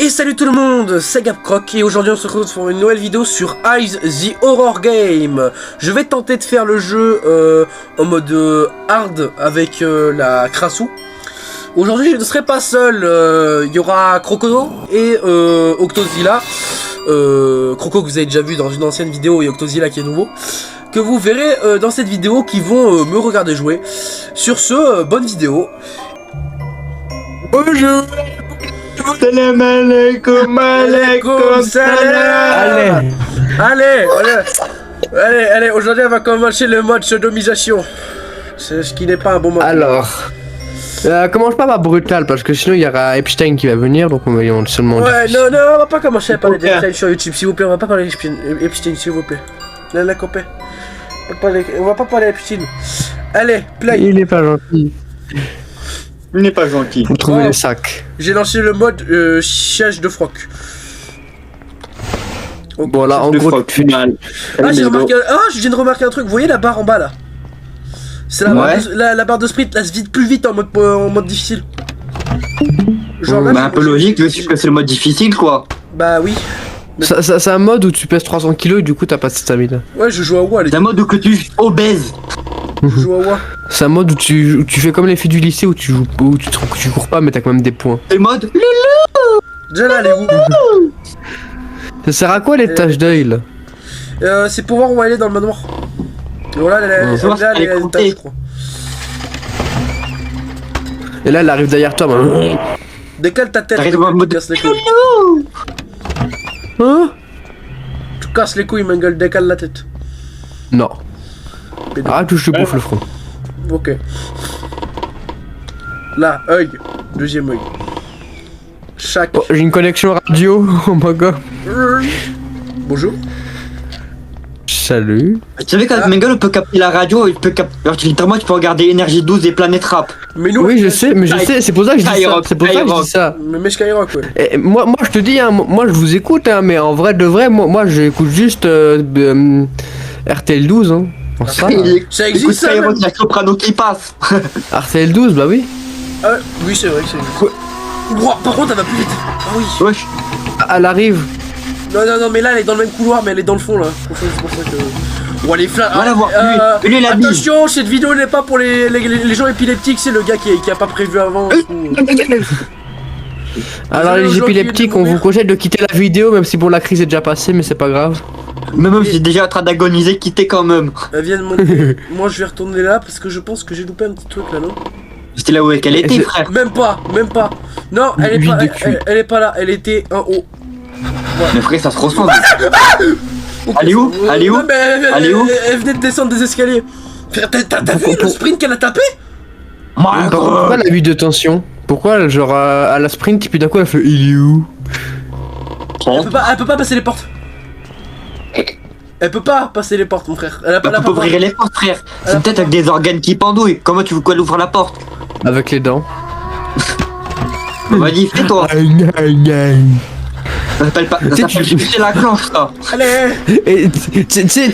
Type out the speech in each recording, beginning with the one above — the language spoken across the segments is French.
Et salut tout le monde, c'est GabCroc et aujourd'hui on se retrouve pour une nouvelle vidéo sur Eyes the Horror Game. Je vais tenter de faire le jeu en mode hard avec la Crassou. Aujourd'hui je ne serai pas seul, il y aura Crocodo et Octozilla. Croco que vous avez déjà vu dans une ancienne vidéo et Octozilla qui est nouveau. Que vous verrez dans cette vidéo qui vont me regarder jouer. Sur ce, bonne vidéo. Bonjour. Salam alaikum, alaikum salam. Allez, aujourd'hui on va commencer le mode sodomisation. C'est ce qui n'est pas un bon mode. Alors, commence pas par brutal parce que sinon il y aura Epstein qui va venir, donc on va seulement. Ouais, non, on va pas commencer à parler d'Epstein sur YouTube, s'il vous plaît, on va pas parler d'Epstein, s'il vous plaît. La copée. On va pas parler d'Epstein. Allez, play. Il est pas gentil. Il n'est pas gentil. Faut trouver les sacs. J'ai lancé le mode siège de froc. Bon là, en gros, tu fais mal. Ah, je viens de remarquer un truc. Vous voyez la barre en bas là? C'est la barre de sprint, là se vide plus vite en mode difficile. Genre là, un peu logique, vu que c'est le mode difficile quoi. Bah oui. C'est un mode où tu pèses 300 kg et du coup t'as pas de stamina. Ouais, je joue à WoW. C'est un mode où tu es obèse. Je joue à WoW. C'est un mode où tu fais comme les filles du lycée où tu cours pas mais t'as quand même des points. C'est le mode Déjà là, elle est où? Ça sert à quoi les taches d'œil là? C'est pour voir où elle est dans le manoir. Et voilà, elle est tache, je crois. Et là elle arrive derrière toi. Décale ta tête. T'arrives dans le mode casse les couilles. Hein? Tu casses les couilles, Mangle, décale la tête. Non. Ah, tu te bouffe le front. Ok. Là, œil. Deuxième œil. Chaque. Oh, j'ai une connexion radio. Oh my god. Bonjour. Salut. Tu savais qu'avec Mangle on peut capter la radio, il peut capter. Littéralement tu peux regarder Énergie 12 et Planète Rap. Mais nous, oui je sais, c'est pour ça que je dis ça. C'est pour ça que je dis ça. Mais Skyrock, ouais. Et moi je te dis, hein, moi je vous écoute, hein, mais en vrai de vrai, moi j'écoute juste RTL 12. Hein. Ça existe ça. Skyrock, il y a Soprano qui passe. RTL 12, bah oui. Oui, c'est vrai que c'est juste. Wow, par contre, elle va plus vite. Ah oui. Wesh. Elle arrive. Non, mais là elle est dans le même couloir, mais elle est dans le fond là. C'est pour ça que. Oh, les flammes. Voilà, voir. Lui, la attention, cette vidéo n'est pas pour les gens épileptiques, c'est le gars qui a pas prévu avant. Alors les épileptiques, on vous conseille de quitter la vidéo, même si bon la crise est déjà passée, mais c'est pas grave. Même si j'ai déjà en train d'agoniser, quitter quand même. Elle vient de monter. Moi je vais retourner là parce que je pense que j'ai loupé un petit truc là, non? C'était là où elle était, frère. Même pas. Non, elle est pas là, elle était en haut. Ouais. Mais frère, ça se ressemble. Elle est où? Elle est où? Elle venait de descendre des escaliers. T'as vu le sprint qu'elle a tapé? Pourquoi la vue de tension? Pourquoi genre à la sprint puis d'un coup elle fait il est où? Elle peut pas passer les portes. Elle peut pas passer les portes, mon frère. Elle peut pas ouvrir les portes, frère. C'est peut-être avec des organes qui pendouillent. Comment tu veux qu'elle ouvre la porte? Avec les dents. Vas-y, fais-toi. Ça s'appelle pas. C'est la clenche, ça. Allez. Et tu sais,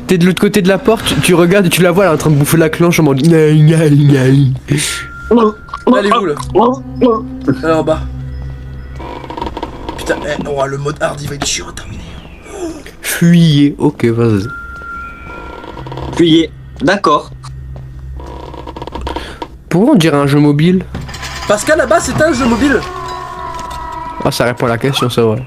t'es de l'autre côté de la porte, tu regardes et tu la vois, elle est en train de bouffer la clenche en mode. Elle est où là? Elle est en bas. Putain, oh, le mode hard il va être chiant à terminer. Fuyez, ok, vas-y. Fuyez, d'accord. Pourquoi on dirait un jeu mobile? Parce qu'à la base c'était un jeu mobile. Ah, ça répond à la question, c'est vrai.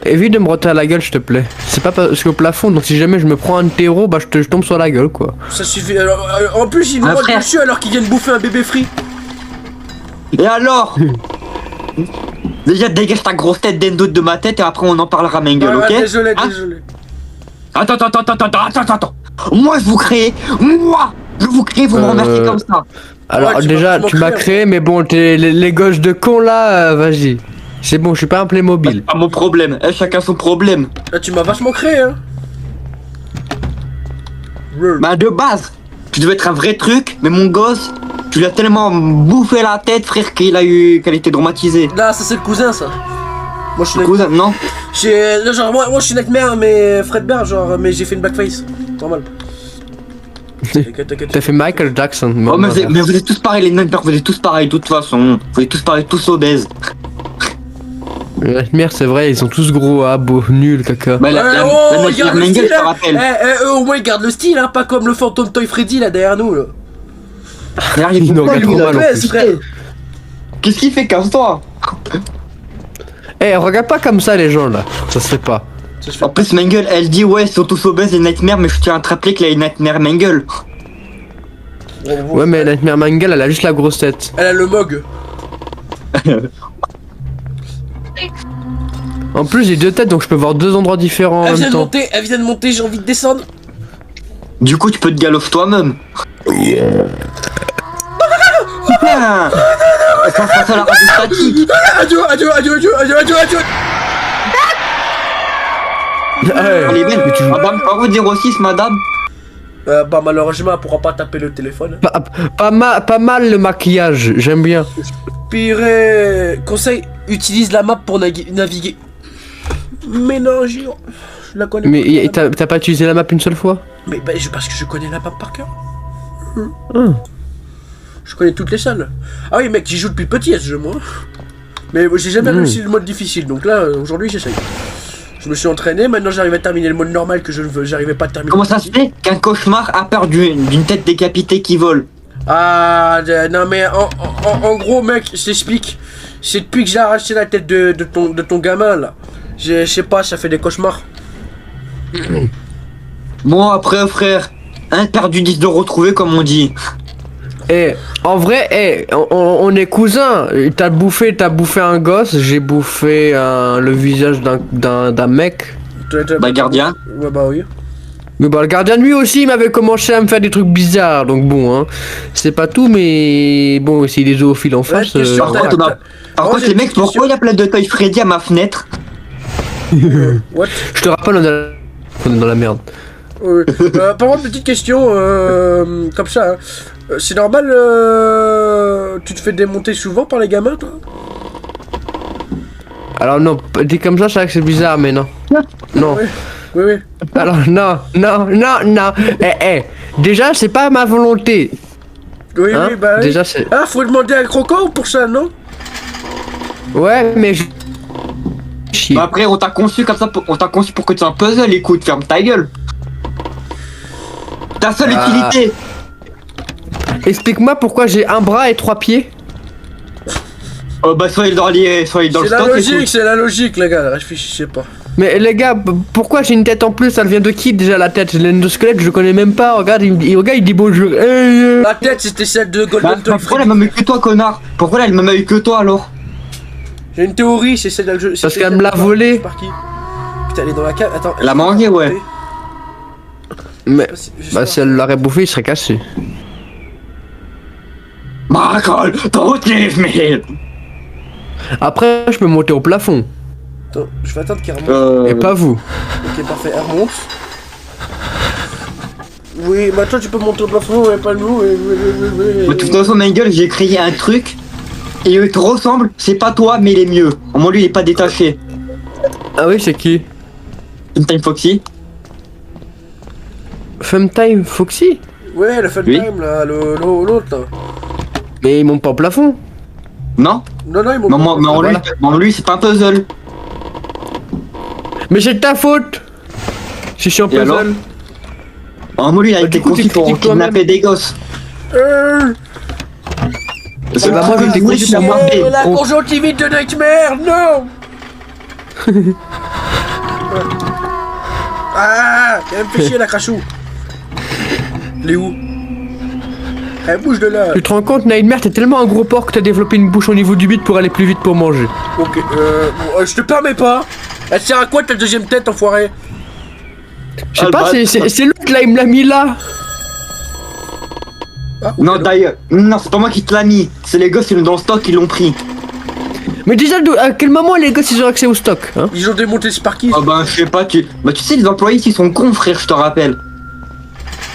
Évite de me roter à la gueule, s'il te plaît. C'est pas parce qu'au plafond, donc si jamais je me prends un terreau, bah je tombe sur la gueule, quoi. Ça suffit. Alors, en plus, il me rote dessus alors qu'il vient de bouffer un bébé frit. Et alors? Déjà, dégage ta grosse tête d'endo de ma tête et après on en parlera, Mangle, ok? Désolé. Attends. Moi, je vous crée. Vous me remerciez comme ça. Alors, ouais, déjà, tu m'as créé, mais bon, les gosses de con là, vas-y. C'est bon, je suis pas un Playmobil. Pas mon problème, chacun son problème. Là, tu m'as vachement créé, hein. Bah, de base, tu devais être un vrai truc, mais mon gosse, tu lui as tellement bouffé la tête, frère, qu'elle a été traumatisée. Là, ça, c'est le cousin, ça. Moi, je suis le cousin, non? Genre, moi, je suis nightmare, mais Fredbear, genre, mais j'ai fait une blackface. Normal. T'as fait Michael Jackson. Oh, mais vous êtes tous pareils, les nightmares, vous êtes tous pareils, de toute façon. Vous êtes tous pareils, tous obèses. Les nightmares, c'est vrai, ils sont tous gros, beaux, nuls, caca. Bah, la oh, Nightmare garde le Mangle, style, je te hein. rappelle. Au moins, il garde le style, hein, pas comme le fantôme Toy Freddy là derrière nous. Là. Derrière, il Il nous faut pas, regarde lui, trop là. mal, en Ouais, plus. frère. Qu'est-ce qu'il fait, casse-toi? Regarde pas comme ça les gens là, ça se fait pas. Ça se fait En plus, Mangle, elle dit ouais, ils sont tous obèses les Nightmares, mais je tiens à te rappeler qu'il y a une Nightmare Mangle. Ouais, mais Nightmare Mangle, elle a juste la grosse tête. Elle a le mog. En plus, j'ai deux têtes, donc je peux voir deux endroits différents en Elle même vient de temps. monter, elle vient de monter, j'ai envie de descendre. Du coup, tu peux te galof toi-même. Putain, ça se passe à la radio statique. Adieu. Elle est belle. Ah bah, par contre, 06, madame. Bah malheureusement, elle pourra pas taper le téléphone. Pas mal le maquillage, j'aime bien. Pire conseil, utilise la map pour naviguer. Mais non, je la connais Mais pas. t'as pas utilisé la map une seule fois? Mais bah, parce que je connais la map par cœur. Hum. Je connais toutes les salles. Ah oui, mec, j'y joue depuis petit à ce jeu, moi. Mais j'ai jamais réussi le mode difficile, donc là, aujourd'hui, j'essaye. Je me suis entraîné, maintenant j'arrive à terminer le mode normal que j'arrivais pas à terminer. Comment ça se fait qu'un cauchemar a peur d'une tête décapitée qui vole? Ah, non mais en gros, mec, je t'explique. C'est depuis que j'ai arraché la tête de ton gamin, là. Je sais pas, ça fait des cauchemars. Bon, après, frère, un perdu 10 de retrouvé, comme on dit. En vrai, on est cousins. T'as bouffé un gosse, j'ai bouffé le visage d'un mec. Bah, gardien. Ouais, bah oui. Mais bah le gardien lui aussi il m'avait commencé à me faire des trucs bizarres, donc bon hein. C'est pas tout mais bon s'il est zoophile en face. question, Par contre, Oh, contre j'ai les une mecs, petite pourquoi il y a plein de Toy Freddy à ma fenêtre? What? Je te rappelle on est dans la merde. Par contre, petite question, comme ça, hein. C'est normal, tu te fais démonter souvent par les gamins, toi? Alors non, dit comme ça, c'est vrai que c'est bizarre mais non. Non. Oui. Alors non. Déjà c'est pas ma volonté. Oui, Hein? bah oui. Déjà c'est. Ah, faut demander à Croco pour ça, non? Ouais mais je. Chier. Bah, après, on t'a conçu comme ça, on t'a conçu pour que tu sois un puzzle, écoute, ferme ta gueule. Ta seule utilité. Explique-moi pourquoi j'ai un bras et 3 pieds. Bah, soyez dans le C'est la stock, logique, écoute. c'est la logique, les gars, réfléchissez pas. Mais les gars, pourquoi j'ai une tête en plus? Elle vient de qui déjà la tête? L'endosquelette, je connais même pas. Regarde, il dit bonjour. La tête, c'était celle de Bah, Golden Toy pourquoi elle Freddy. m'a mis que toi, connard? Pourquoi elle m'a eu que toi, alors? J'ai une théorie, c'est celle de Parce qu'elle me l'a volée. Par qui? Putain, elle est dans la cave. Attends. Elle l'a mangé, ouais. Mais Je sais bah pas. si elle l'aurait bouffé, il serait cassé. Maracol, don't leave me! Après, je peux monter au plafond. Attends, je vais attendre qu'elle remonte. Et pas vous. Ok, parfait, elle remonte. Oui, maintenant tu peux monter au plafond, ouais, pas nous. De toute façon, ma gueule, j'ai créé un truc. Et il te ressemble, c'est pas toi, mais il est mieux. Au moins, lui, il est pas détaché. Ah oui, c'est qui? Time Foxy. Funtime Foxy? Ouais, le fun Oui. time là, l'autre là. Mais il monte pas au plafond. Non? Non, il Mais, moi, mais en lui, Voilà. mais en lui, c'est pas un puzzle. Mais c'est de ta faute! Si je suis en Et alors puzzle. En lui, il a Bah, été du coup, conçu tu pour critiques toi-même. kidnapper des gosses. C'est bah, moi, j'ai été conçu pour moi. manger. La Oh. conjonctivite de Nightmare, non. Ah, elle me fait chier la crachou. Elle est où? Elle bouge de là. Tu te rends compte, Nightmare, t'es tellement un gros porc que t'as développé une bouche au niveau du bide pour aller plus vite pour manger. Ok, bon, je te permets pas. Elle sert à quoi ta deuxième tête, enfoiré? Je sais Ah, pas, bah, c'est l'autre là, il me l'a mis là. Ah, Non, ok, d'ailleurs, non, c'est pas moi qui te l'ai mis. C'est les gosses qui sont dans le stock qui l'ont pris. Mais déjà, à quel moment les gosses ils ont accès au stock hein? Ils ont démonté Sparky. Ah bah, je sais pas, bah, tu sais, les employés ici sont cons, frère, je te rappelle.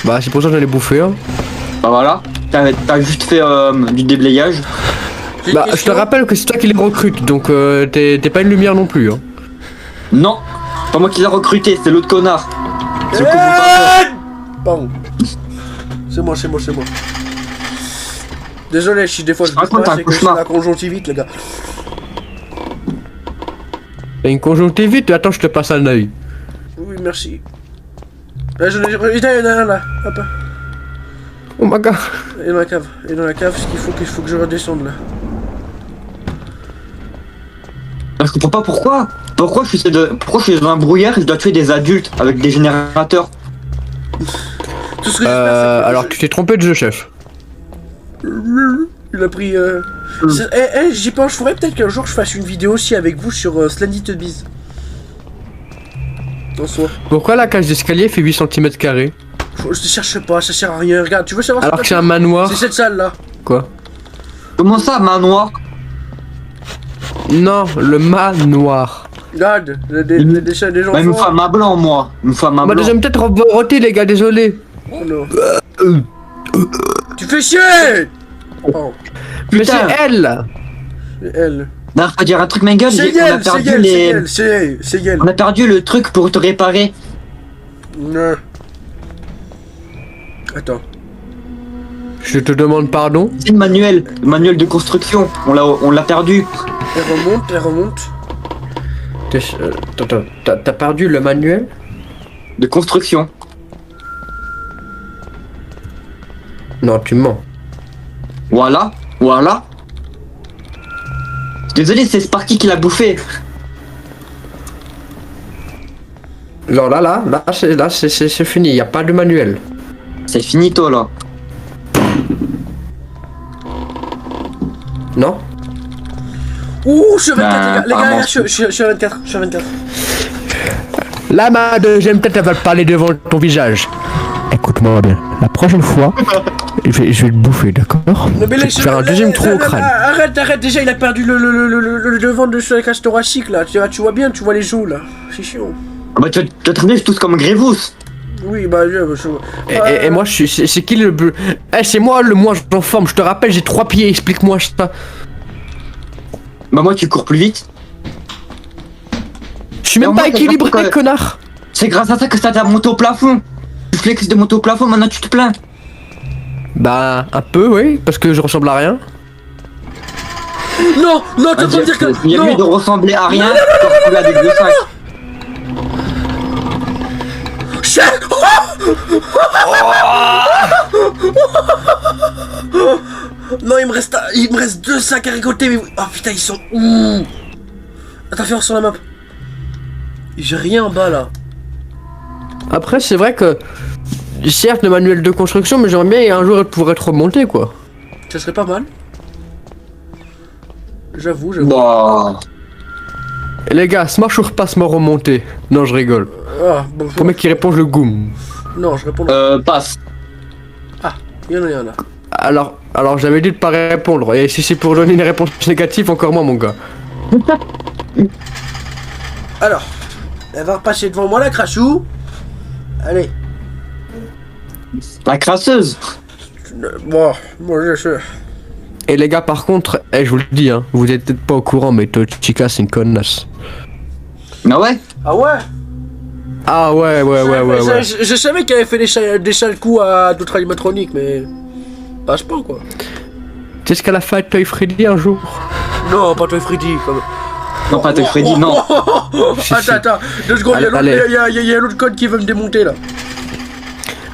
Bah, c'est pour ça que j'en ai bouffé hein. Bah voilà, t'as juste fait du déblayage. J'ai une Bah, je te question. rappelle que c'est toi qui les recrutes, donc t'es pas une lumière non plus hein. Non, pas moi qui l'ai recruté, c'est l'autre connard. C'est le Eh, coup, Pardon. C'est moi, c'est moi, c'est moi. Désolé, si des fois je raconte bouge pas, un c'est que j'ai cauchemar. la conjonctivite, les gars. T'as une conjonctivite? Attends, je te passe un œil. Oui, merci. Là, je l'ai. Il est là. Hop. Oh my god. Il est dans la cave. Il est dans la cave, ce qu'il faut que je redescende là. Je comprends pas pourquoi. Pourquoi je suis dans un brouillard et je dois tuer des adultes avec des générateurs. Tout ce que j'espère, c'est que Alors tu t'es trompé de jeu, chef. Il a pris. J'y pense, je ferais peut-être qu'un jour je fasse une vidéo aussi avec vous sur Slendy Tubbies. En soi. Pourquoi la cage d'escalier fait 8 cm²? Je te cherche pas, ça sert à rien. Regarde, tu veux savoir Alors que c'est un manoir? C'est cette salle là. Quoi? Comment ça, manoir? Non, le manoir. Regarde, des gens. Bah, il me faut un mât blanc, moi. Il me faut un mât Bah blanc. deuxième peut-être roter les gars, désolé. Oh non. Tu fais chier. Oh, Mais Putain. c'est elle. c'est elle. Non, faut dire un truc, ma gueule. C'est On a elle, c'est perdu elle, les. c'est elle, c'est elle. On a perdu le truc pour te réparer. Non. Attends. Je te demande pardon. C'est le manuel de construction. On l'a perdu. Elle remonte. Attends, t'as perdu le manuel? De construction. Non, tu mens. Voilà. Désolé, c'est Sparky qui l'a bouffé. Non, là, c'est fini, y a pas de manuel. C'est finito là. Non? Ouh, je suis à 24, Bah, les gars, apparemment, je suis à 24, je suis à 24. Là, ma deuxième tête, elle va te parler devant ton visage. Écoute-moi bien. La prochaine fois, je vais te bouffer, d'accord? Non, mais Je vais te faire un deuxième trou au crâne. Arrête, déjà il a perdu le devant de la cage thoracique là, tu vois bien, tu vois les joues là, c'est chiant. Ah bah tu vas traîner tous comme Grévous. Oui, bah Et moi, c'est qui le bleu? Eh, c'est moi le moins en forme, je te rappelle, j'ai 3 pieds, explique-moi ça. Bah moi tu cours plus vite. Je suis même Mais pas moi, c'est équilibré, pas que- connard. C'est grâce à ça que ça t'a monté au plafond. Tu flexes de monter au plafond, maintenant tu te plains. Bah, un peu, oui, parce que je ressemble à rien. Non, t'as pas me dire que... Il y a mieux de Non, ressembler à rien que de ressembler à des gros sacs. chef. Non, il me reste 2 sacs à récolter, mais... Oh putain, ils sont où? Attends, fais voir sur la map. J'ai rien en bas là. Après, c'est vrai que, certes, le manuel de construction, mais j'aimerais bien un jour pouvoir être remonté, quoi. Ça serait pas mal. J'avoue. Bah. Et les gars, smash ou repasse mort remonté? Non, je rigole. Ah, bon, Pour mec qui répond, je le goum. non, je réponds. Passe. Ah, il y en a là. Alors j'avais dit de pas répondre. Et si c'est pour donner une réponse négative, encore moins, mon gars. Alors, elle va repasser devant moi la crachou. Allez. La crasseuse. Bon, moi je sais. Et les gars, par contre, je vous le dis, hein, vous êtes peut-être pas au courant, mais Tochika, c'est une connasse. Ah ouais. Ah ouais. Ah ouais. Je savais qu'elle avait fait des sales coups à d'autres animatroniques, mais... Passe pas quoi. Tu sais ce qu'elle a fait avec Toy Freddy un jour? Non, pas toi Freddy, comme... Non, pas de Freddy, non. Si. Attends, 2 secondes, Allez. il y a l'autre code qui veut me démonter là.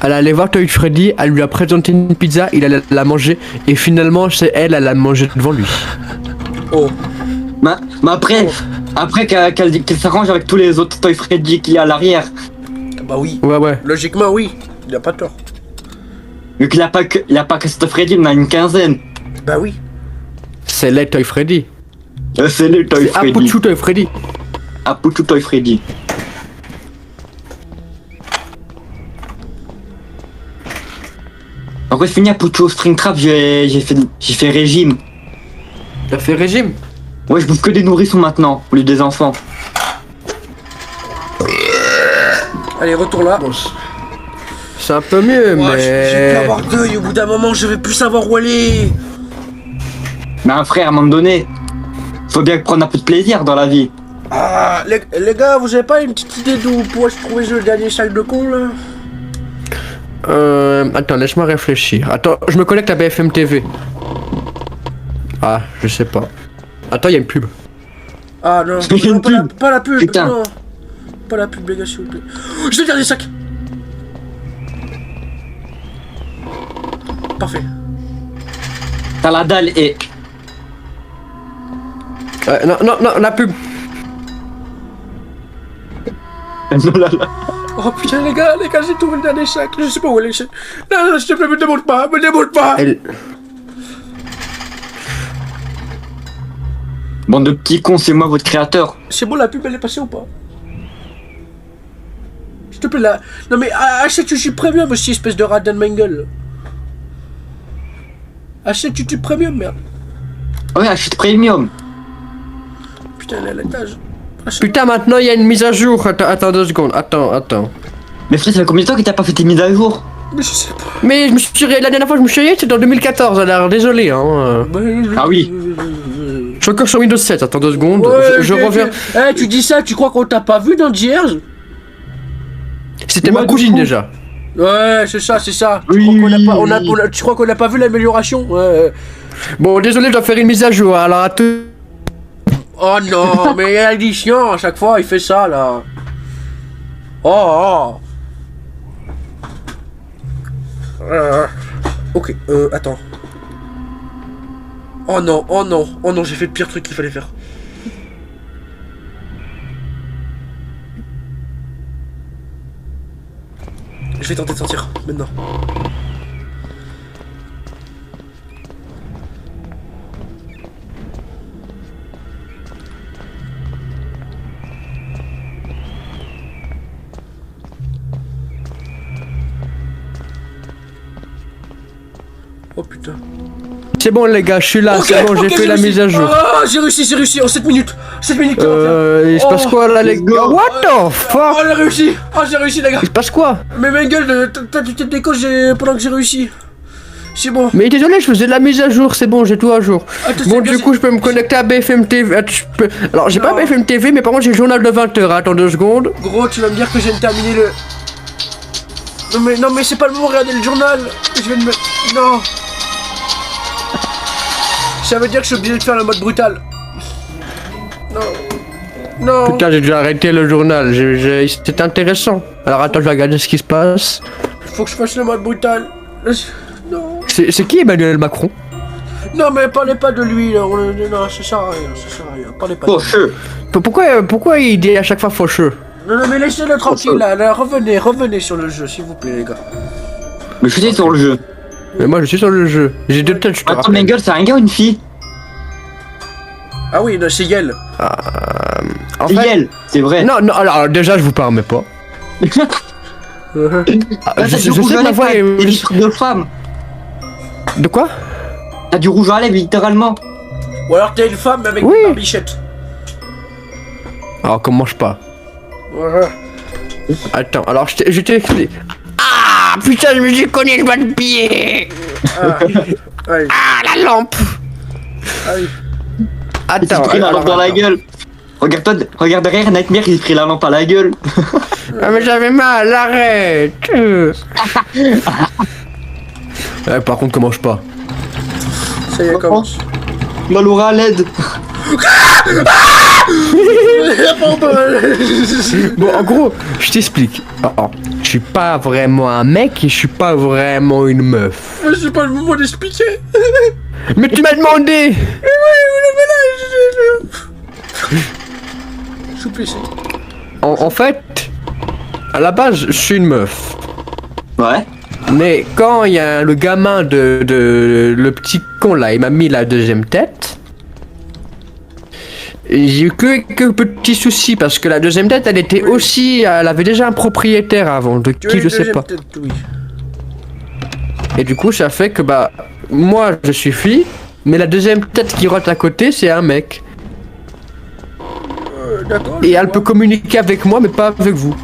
Elle allait voir Toy Freddy, elle lui a présenté une pizza, il allait la manger, et finalement, c'est elle l'a mangé devant lui. Oh. Mais après qu'elle s'arrange avec tous les autres Toy Freddy qu'il y a à l'arrière. Bah oui. Ouais. Logiquement oui. Il a pas tort. Vu qu'il n'y a pas que ce Freddy, il en a une quinzaine. Bah oui. C'est les Toy Freddy. C'est le Toy C'est Freddy. Apuchu Toy Freddy. Apuchu Toy Freddy. En vrai, fini Apuchu au Springtrap, j'ai fait régime. T'as fait régime? Ouais, je bouffe que des nourrissons maintenant, au lieu des enfants. Allez, retourne là. C'est un peu mieux, Ouais, j'ai pu mais... avoir deuil, au bout d'un moment, je vais plus savoir où aller. Mais un frère, à un moment donné, faut bien prendre un peu de plaisir dans la vie. Ah, les gars, vous avez pas une petite idée d'où pourrais-je trouver le dernier sac de con là? Attends, laisse-moi réfléchir. Attends, je me connecte à BFM TV. Ah, je sais pas. Attends, il y a une pub. Ah non, Il y a non, une pub. pas la pub, Putain. non. Pas la pub, les gars, s'il vous plaît. Oh, je vais garder des sacs. Parfait. T'as la dalle et... Non, non, non, la pub. Oh putain, les gars, j'ai trouvé le dernier sac. Je sais pas où elle est. Non, non, s'il te plaît, me démonte pas, me démonte pas. Elle... Bande de petits cons, c'est moi votre créateur. C'est bon, la pub, elle est passée ou pas? S'il te plaît, là. Non, mais achète YouTube Premium aussi, espèce de radin Mangle. Achète YouTube Premium, merde. Ouais, achète premium. Putain, elle est à l'étage. Achète- Putain, maintenant il y a une mise à jour. Attends 2 secondes. Attends. Mais frère, ça fait combien de temps que t'as pas fait tes mises à jour? Mais je sais pas. Mais la dernière fois que je me suis réveillé, c'était en 2014. Alors désolé, hein. Ah oui. Je suis encore sur Windows 7. Attends 2 secondes. Ouais, je reviens. Eh, tu dis ça, tu crois qu'on t'a pas vu dans Gears? C'était Ouais, ma du cousine coup. déjà. Ouais, c'est ça, c'est ça. Oui, Tu crois qu'on a pas, oui. tu crois qu'on a pas vu l'amélioration? Ouais. Bon, désolé, je dois faire une mise à jour. Alors à tout. Oh non, mais il dit chiant à chaque fois, il fait ça là. Oh. Ok, attends. Oh non, j'ai fait le pire truc qu'il fallait faire. Je vais tenter de sortir, maintenant. Oh putain. C'est bon les gars, je suis là. C'est bon, j'ai fait la réussi. mise à jour. Ah, j'ai réussi en 7 minutes. 7 minutes 41. Il se passe Oh, quoi là les let's go. gars? What the Oh, fuck? j'ai réussi les gars. Il se passe quoi? Mais Mangle, t'as du tête d'écho pendant que j'ai réussi. C'est bon. Mais désolé, je faisais de la mise à jour, c'est bon, j'ai tout à jour. Attends, Bon, c'est du bien, coup, je peux me connecter à BFM TV. Alors, j'ai pas Non. BFM TV, mais par contre, j'ai le journal de 20h. Attends 2 secondes. Gros, tu vas me dire que je viens de terminer le... Non mais c'est pas le moment de regarder le journal. Je vais me... Non. Ça veut dire que je suis obligé de faire le mode brutal. Non. Non. Putain, j'ai déjà arrêté le journal. C'était intéressant. Alors, attends, je vais regarder ce qui se passe. Faut que je fasse le mode brutal. Non. C'est qui Emmanuel Macron? Non mais parlez pas de lui là. Non, ça sert à rien, Parlez pas de Oh, lui. feu. Pourquoi il dit à chaque fois faucheux? Non mais laissez-le tranquille là. Revenez sur le jeu s'il vous plaît les gars. Mais je suis sur le jeu. Mais moi, je suis sur le jeu. J'ai 2 têtes, je te Attends, rappelle. Mangle, c'est un gars ou une fille? Ah oui, non, c'est Yel. En C'est fait- elle, c'est vrai. Non, alors déjà, je vous permets pas. T'as Je du sais rouge que à ma lèvres, voix t'as des est... trucs de femme. De quoi? T'as du rouge à lèvres, littéralement. Ou alors t'es une femme mais avec Oui. une barbichette. Alors, commence pas. Ouais. Attends, alors je t'explique. Ah putain, je me suis cogné le doigt de pied. Ah, ouais. Ah, la lampe. Ah oui. Il s'est Attends, pris la lampe dans la gueule. Regarde-toi, regarde derrière, Nightmare, il s'est pris la lampe à la gueule. Ah, mais j'avais mal, arrête. Ouais, par contre, commence pas. Ça y est, commence. Malora à l'aide. Bon, en gros, je t'explique. Je suis pas vraiment un mec et je suis pas vraiment une meuf. Mais c'est pas le moment d'expliquer. Mais tu m'as demandé. S'il vous plaît, En fait, à la base, je suis une meuf. Ouais. Mais quand il y a le gamin le petit con là, il m'a mis la deuxième tête. J'ai eu quelques petits soucis parce que la deuxième tête, elle était aussi, elle avait déjà un propriétaire avant, de qui je sais pas. Oui. Et du coup, ça fait que bah, moi je suis fille, mais la deuxième tête qui rote à côté, c'est un mec. D'accord. Et elle peut communiquer avec moi, mais pas avec vous.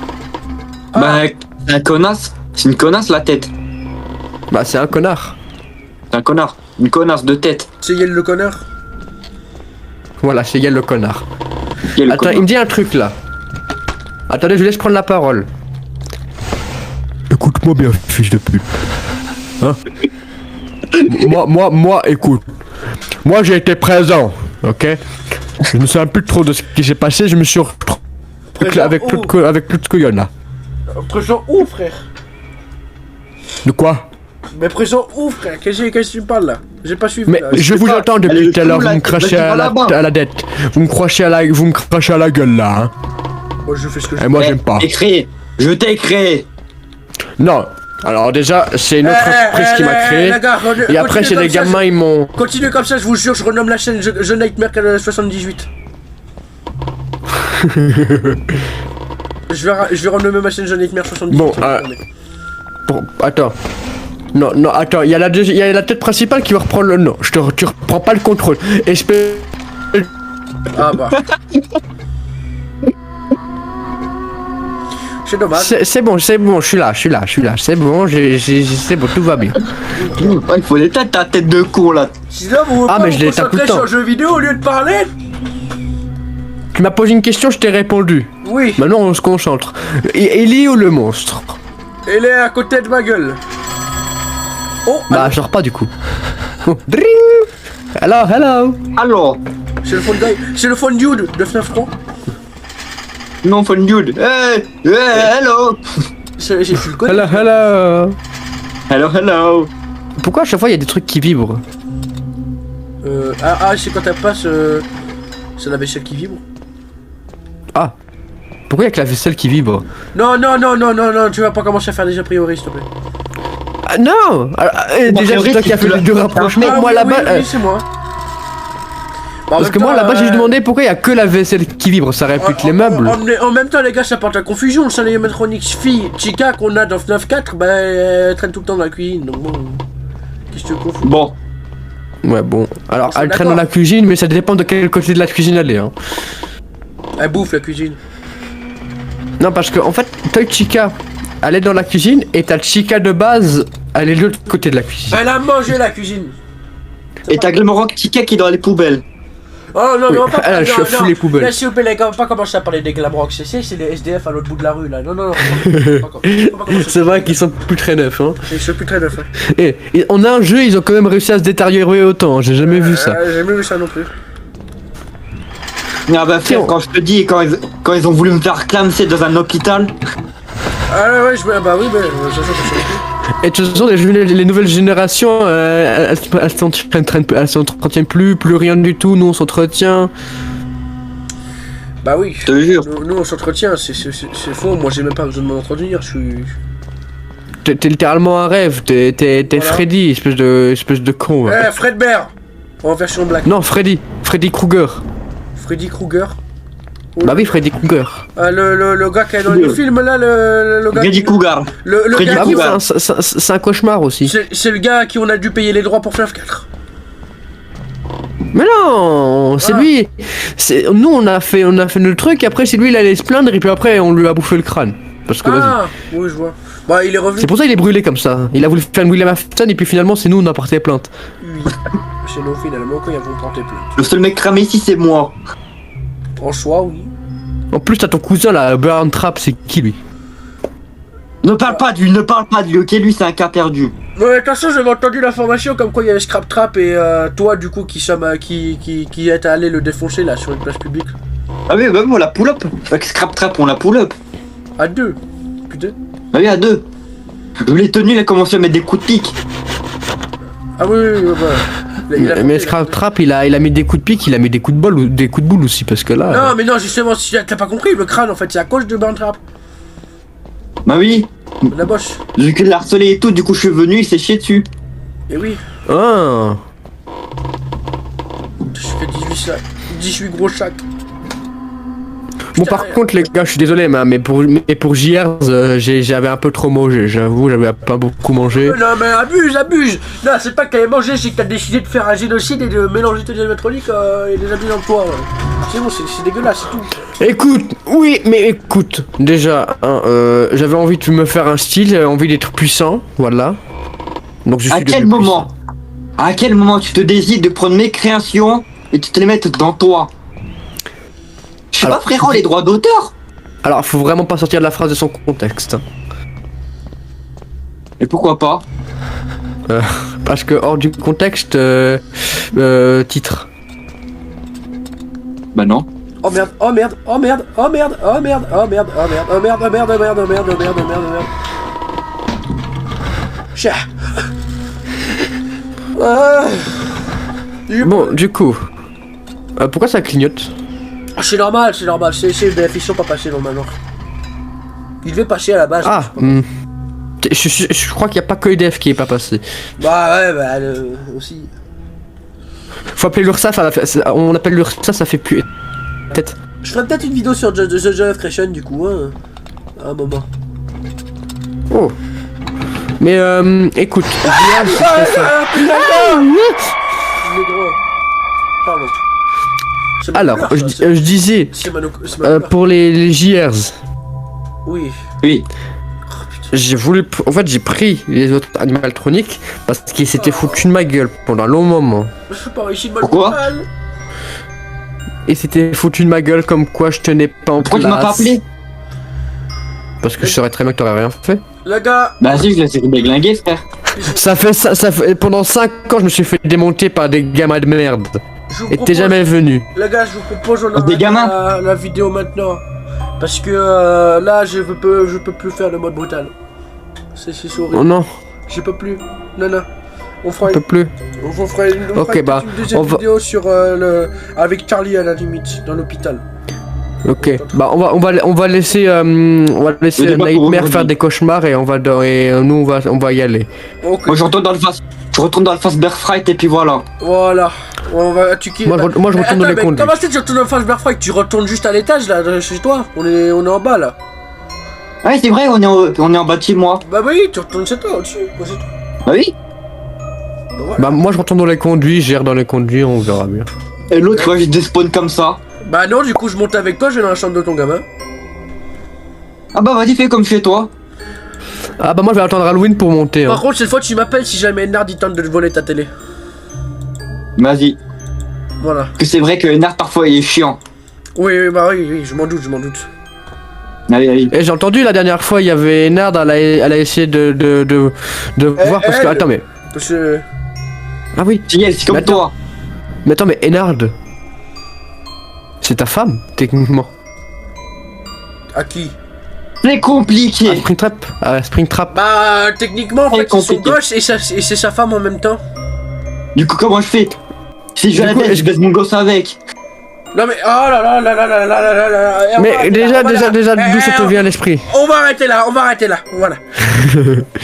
Bah, un connasse. C'est une connasse la tête. Bah, c'est un connard. C'est un connard. Une connasse de tête. C'est Yel le connard. Voilà, c'est Yael le connard. Qui est le Attends, connard. il me dit un truc là. Attendez, je laisse prendre la parole. Écoute-moi. écoute-moi bien, fils de pute. Hein? Moi, écoute. Moi, j'ai été présent, ok? Je me souviens plus trop de ce qui s'est passé, je me suis retrouvé avec plus de couillonne, là. Présent où, frère? De quoi? Mais présent où, frère? Qu'est-ce que tu parles, là? J'ai pas suivi, Mais là. je vous entends Elle depuis est tout à l'heure, fou, vous là, me crachez vas-y, va à là-bas. la dette. Vous me crachez à la gueule, là, hein. Moi, je fais ce que je Et veux. moi, j'aime pas. Je t'ai créé. Non. Alors déjà, c'est une autre entreprise qui m'a créé. les gars, Et après, c'est continuez les comme ça, gamins, ils m'ont... Continuez comme ça, je vous jure, je renomme la chaîne The Nightmare 78. je vais renommer ma chaîne The Nightmare 78. Bon, attends. Non, attends, il y a la tête principale qui va reprendre le nom. Tu reprends pas le contrôle. Espèce... Ah bah. C'est dommage. C'est bon, je suis là. C'est bon, c'est bon, tout va bien. Il faut éteindre ta tête de con là. Sinon, vous Ah, pas mais vous je l'éteins tout le concentrer temps. sur le jeu vidéo au lieu de parler? Tu m'as posé une question, je t'ai répondu. Oui, Maintenant, on se concentre. Ellie ou le monstre? elle est à côté de ma gueule. Oh, Bah, je sors pas du coup. Oh, dring. Hello. Alors, c'est le phone dude de FNAF 3. non fun dude. Hey, hello. Tu le connais? Hello. Pourquoi à chaque fois il y a des trucs qui vibrent? C'est quand elle passe. C'est la vaisselle qui vibre. Ah. Pourquoi il y a que la vaisselle qui vibre? Non, tu vas pas commencer à faire des a priori, s'il te plaît. Ah non. Déjà c'est toi qui as fait les deux rapprochements. Ah, Moi oui, là-bas... oui, c'est moi. Bah, en Parce même que moi temps, là-bas j'ai demandé pourquoi il y a que la vaisselle qui vibre, ça répète les meubles. En même temps, les gars, ça porte à confusion. Le seul animatronics fille Chica qu'on a dans FNAF 4, bah, elle traîne tout le temps dans la cuisine. Donc bon. Qu'est-ce que tu confonds? Bon, Ouais bon, alors On est elle traîne dans d'accord. la cuisine mais ça dépend de quel côté de la cuisine elle est hein. Elle bouffe la cuisine. Non parce que en fait, t'as Chica, elle est dans la cuisine et t'as Chica de base, elle est de l'autre côté de la cuisine. Elle a mangé la cuisine. et t'as Glamorock Chica qui est dans les poubelles. Oh non, Oui, non, pas elle, je fous les poubelles. Là, s'il vous plaît, les gars, on va pas commencer à parler des Glamrock. C'est les SDF à l'autre bout de la rue, là. Non. Faut pas commencer. C'est vrai qu'ils sont plus très neufs hein. Je suis plus très neuf. Hein. Et on a un jeu, ils ont quand même réussi à se détériorer autant, j'ai jamais vu ça. J'ai jamais vu ça non plus. Ah bah frère, quand je te dis, quand ils ont voulu me faire clamser dans un hôpital. Ah ouais, bah oui, mais ça. Et de toute façon, les nouvelles générations, elles s'entretiennent plus rien du tout, nous on s'entretient. Bah oui. Je te jure. Nous on s'entretient, c'est faux. Moi j'ai même pas besoin de m'entretenir. Je suis. T'es littéralement un rêve, t'es Voilà. Freddy, espèce de con. Ouais. Eh, Fred Bear en version black. Non, Freddy Krueger. Freddy Krueger. Bah oui, Freddy Krueger. Le gars qui est dans le film là, le gars. Freddy Cougar. Le Freddy gars Bah qui. oui, Krueger. c'est un cauchemar aussi. C'est le gars à qui on a dû payer les droits pour FNAF 4. Mais non, c'est Ah. lui. Nous on a fait notre truc, après c'est lui il allait se plaindre et puis après on lui a bouffé le crâne. Parce que vas-y. Ah, oui, je vois. Bah, il est revenu. C'est pour ça qu'il est brûlé comme ça. Il a voulu faire une William Afton et puis finalement c'est nous on a porté plainte. Oui. C'est nous finalement quand ils vont porter plainte. Le seul mec cramé ici, c'est moi. En soi, oui. En plus t'as ton cousin là, Burn Trap, c'est qui lui? Ne parle pas de lui, ok? Lui, c'est un cas perdu. Ouais, attention, j'avais entendu l'information comme quoi il y avait Scrap Trap et toi, du coup, qui est allé le défoncer là sur une place publique. Ah oui, bah oui, on la pull up. Avec Scrap Trap, on la pull up. À deux. Putain. Ah oui, à deux. Je l'ai tenu, il a commencé à mettre des coups de pique. Ah oui, bah. Mais Scrap Trap il a mis des coups de pique, il a mis des coups de boule aussi parce que là. Non, mais non, justement, si t'as pas compris, le crâne en fait, c'est à cause de Burn Trap. Bah oui. La bosse. Vu qu'il l'a harcelé et tout, du coup, je suis venu, il s'est chié dessus. Et oui, Ah. je fais 18 gros chacs. Bon par contre les gars je suis désolé mais pour JR j'avais un peu trop mangé, j'avoue j'avais pas beaucoup mangé. Non, mais abuse. Non, c'est pas que t'avais mangé, c'est que t'as décidé de faire un génocide et de mélanger tes animatroniques et des habits dans toi. Ouais. C'est bon, c'est dégueulasse, c'est tout. Écoute, oui mais écoute, déjà hein, j'avais envie de me faire un style, j'avais envie d'être puissant, voilà. Donc je suis À quel devenu moment À quel moment tu te décides de prendre mes créations et tu te les mettre dans toi? Je sais Alors, pas frérot, les droits d'auteur. puissant. Alors faut vraiment pas sortir de la phrase de son contexte. Hein. Et pourquoi pas? Parce que hors du contexte, titre. Bah non. Oh merde, oh merde, oh merde, oh merde, oh merde, oh merde, oh merde, oh merde, oh merde, oh merde, oh merde, oh merde, oh merde, oh merde. Chien. Bon, du coup, pourquoi ça clignote? C'est normal, c'est normal, c'est ils sont pas passés normalement. Ils devaient passer à la base. Ah, je crois qu'il n'y a pas que EDF qui est pas passé. Bah ouais, bah aussi. Faut appeler l'URSSAF, on appelle l'URSSAF, ça fait plus tête. Je ferai peut-être une vidéo sur The Joy of Creation du coup, hein, à un moment. Oh. Mais écoute, Pardon. alors, je disais, pour les JRs, Oui. Oui. j'ai voulu, en fait j'ai pris les autres animatroniques parce qu'ils s'étaient foutus de ma gueule pendant un long moment. Je suis pas réussi de mal. Pourquoi? Et c'était foutu de ma gueule comme quoi je tenais pas en Pourquoi place. tu m'as pas appelé? Parce que je saurais très bien que t'aurais rien fait. Les gars, Bah si, je l'ai déglingué, frère. Ça fait pendant 5 ans je me suis fait démonter par des gamins de merde. je vous Et t'es propose, jamais venu. les gars, je vous propose on Des arrête gamins. la vidéo maintenant. Parce que là, je peux plus faire le mode brutal. C'est horrible. Oh non, Je peux plus. Non, non. On fera je peux plus. on fera une, Ok, peut-être bah, une deuxième on va- vidéo sur avec Charlie à la limite, dans l'hôpital. Ok, bah on va laisser Le débat pour Nightmare aujourd'hui. faire des cauchemars et nous on va y aller. Ok, Moi je retourne dans le face. Je retourne dans le face Bear Fright et puis voilà. voilà. On va tuer. Moi, je retourne dans les conduits. Comment c'est que tu retournes dans le Flash Bear Fight? Tu retournes juste à l'étage là, chez toi. On est en bas là. Ouais, c'est vrai, on est en bas de chez moi. Bah oui, tu retournes chez toi au-dessus. Ouais, c'est tout. Bah oui. Bah, voilà. Bah moi je retourne dans les conduits, je gère dans les conduits, on verra bien. Et l'autre, il va juste despawn comme ça. Bah non, du coup, je monte avec toi, je vais dans la chambre de ton gamin. Ah bah vas-y, fais comme chez toi. Ah bah moi je vais attendre Halloween pour monter. Hein. Par contre, cette fois, tu m'appelles si jamais Nard il tente de te voler ta télé. Vas-y. Voilà. Que c'est vrai que Nard parfois il est chiant. Oui, bah oui, je m'en doute, je m'en doute. Allez, allez. Et j'ai entendu la dernière fois, il y avait Nard, elle a essayé de voir parce que... elle- Attends mais... Parce que... Ah oui. Signal, c'est comme Mais attends. toi. Mais attends mais Enard... C'est ta femme, techniquement. À qui? C'est compliqué. Ah, Springtrap. Ah, Springtrap. Bah, techniquement, en C'est fait, c'est son compliqué. gosse et c'est sa femme en même temps. Du coup, comment je fais? Si je Du la coup, baisse, est-ce je baisse mon gosse avec. Non mais, oh là là là là là là là là là. Et on va Mais arrêter déjà, là, on va déjà, là. d'où ça te vient à l'esprit? On va arrêter là, voilà.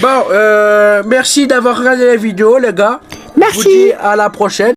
Bon, merci d'avoir regardé la vidéo, les gars. Je vous dis à la prochaine.